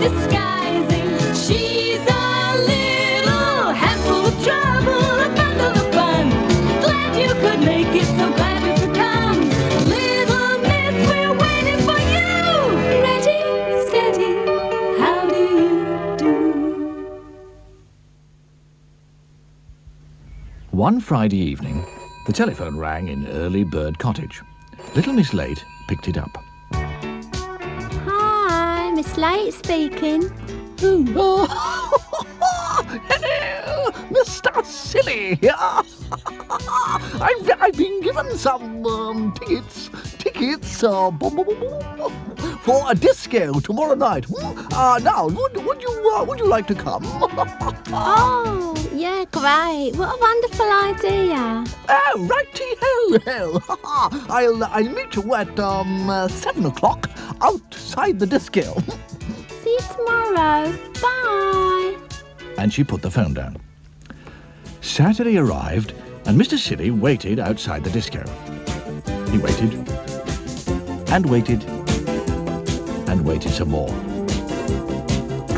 disguising. She's a little handful of trouble, a bundle of fun. Glad you could make it, so glad you could come. Little Miss, we're waiting for you. Ready, steady, how do you do? One Friday evening, the telephone rang in Early Bird Cottage. Little Miss Late picked it up. Hi, Miss Late speaking. Hello, Mr. Silly here. I've been given some tickets for a disco tomorrow night. Now, would you like to come? Oh, yeah, great. What a wonderful idea. Oh, righty-ho. I'll meet you at 7 o'clock outside the disco. See you tomorrow. Bye. And she put the phone down. Saturday arrived, and Mr. Silly waited outside the disco. He waited, and waited, and waited some more.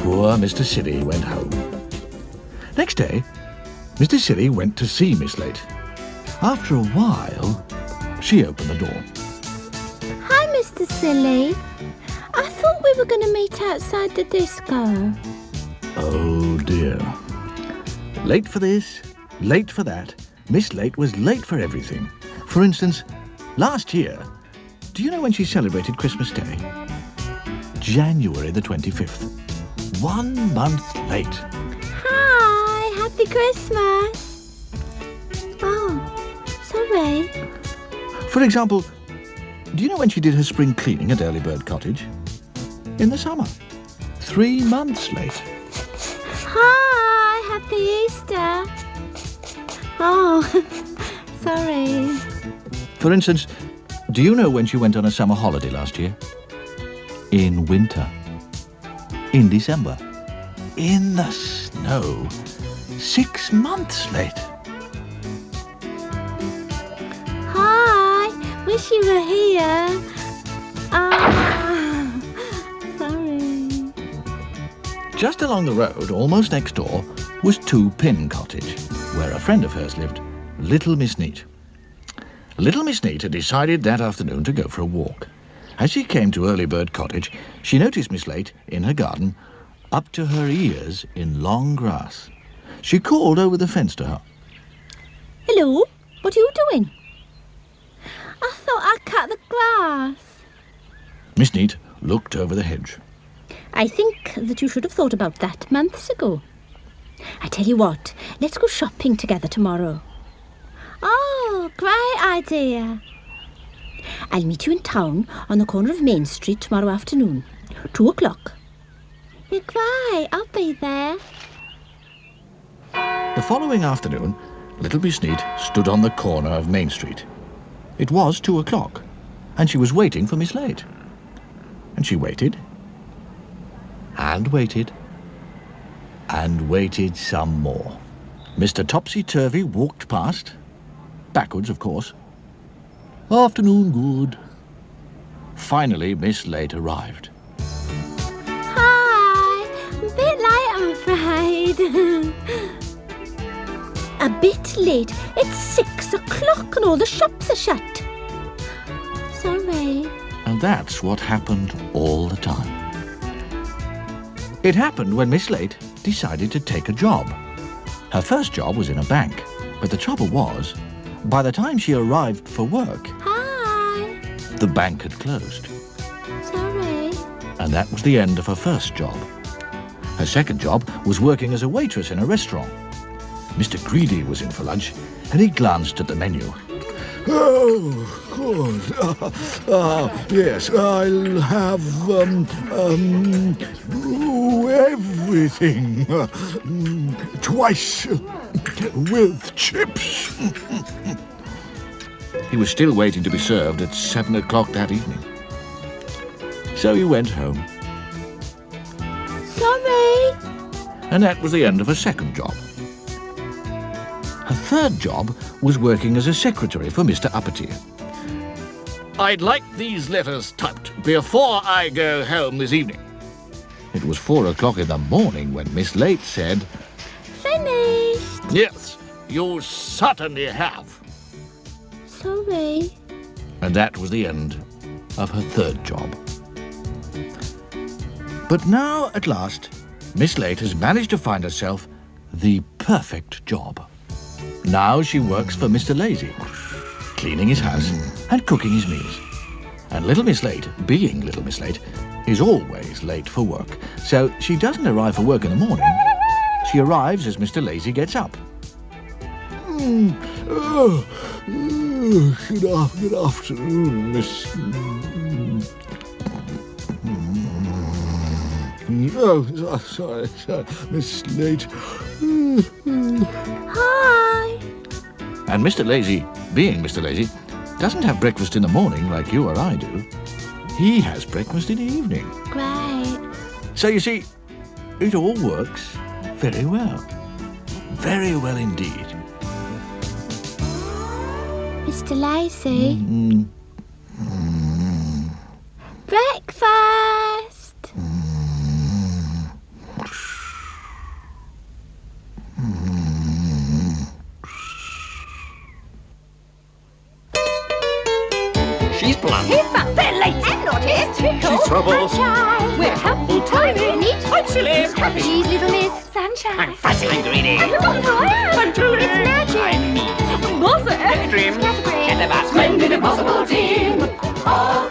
Poor Mr. Silly went home. Next day, Mr. Silly went to see Miss Late. After a while, she opened the door. Hi, Mr. Silly. I thought we were going to meet outside the disco. Oh dear. Late for this, late for that. Miss Late was late for everything. For instance, last year, do you know when she celebrated Christmas Day? January the 25th. 1 month late. Hi, happy Christmas. Oh, sorry. For example, do you know when she did her spring cleaning at Early Bird Cottage? In the summer. 3 months late. Hi, happy Easter. Oh, sorry. For instance, do you know when she went on a summer holiday last year? In winter. In December. In the snow. 6 months late. Hi, wish you were here. Sorry. Just along the road, almost next door, was Two Pin Cottage, where a friend of hers lived, Little Miss Neat. Little Miss Neat had decided that afternoon to go for a walk. As she came to Early Bird Cottage, she noticed Miss Late in her garden, up to her ears in long grass. She called over the fence to her. Hello, what are you doing? I thought I'd cut the grass. Miss Neat looked over the hedge. I think that you should have thought about that months ago. I tell you what, let's go shopping together tomorrow. Oh, great idea. I'll meet you in town on the corner of Main Street tomorrow afternoon, 2 o'clock. Yeah, great, I'll be there. The following afternoon, Little Miss Neat stood on the corner of Main Street. It was 2 o'clock, and she was waiting for Miss Late. And she waited, and waited, and waited some more. Mr. Topsy-Turvy walked past, backwards, of course. Afternoon good. Finally, Miss Late arrived. Hi, a bit late, I'm afraid. A bit late? It's 6 o'clock and all the shops are shut. Sorry. And that's what happened all the time. It happened when Miss Late decided to take a job. Her first job was in a bank, but the trouble was, by the time she arrived for work, Hi. the bank had closed. Sorry. And that was the end of her first job. Her second job was working as a waitress in a restaurant. Mr. Greedy was in for lunch, and he glanced at the menu. Oh, good. Yes, I'll have everything twice with chips. He was still waiting to be served at 7 o'clock that evening. So he went home. Sorry. And that was the end of her second job. Her third job was working as a secretary for Mr. Uppity. I'd like these letters typed before I go home this evening. It was 4 o'clock in the morning when Miss Late said, Finished. "Yes, you certainly have." Sorry. And that was the end of her third job. But now, at last, Miss Late has managed to find herself the perfect job. Now she works for Mr. Lazy, cleaning his house and cooking his meals. And Little Miss Late, being Little Miss Late, is always late for work. So she doesn't arrive for work in the morning. She arrives as Mr. Lazy gets up. Good afternoon, Miss... Oh, sorry, Miss Late. Hi. And Mr. Lazy, being Mr. Lazy, doesn't have breakfast in the morning like you or I do. He has breakfast in the evening. Great. So you see, it all works very well. Very well indeed. Mr. Lacy. Breakfast. She's plump. He's fat. They're late. And naughty. She's trouble. Sunshine. We're helpful, tiny. Neat. I'm silly. Happy. She's little Miss Sunshine. I'm fuzzy. I'm greedy. And look what I am. I'm Julie. It's magic. I'm me. Buffet. Dream. Scatterbrain. Get the bus. Splendid impossible team. All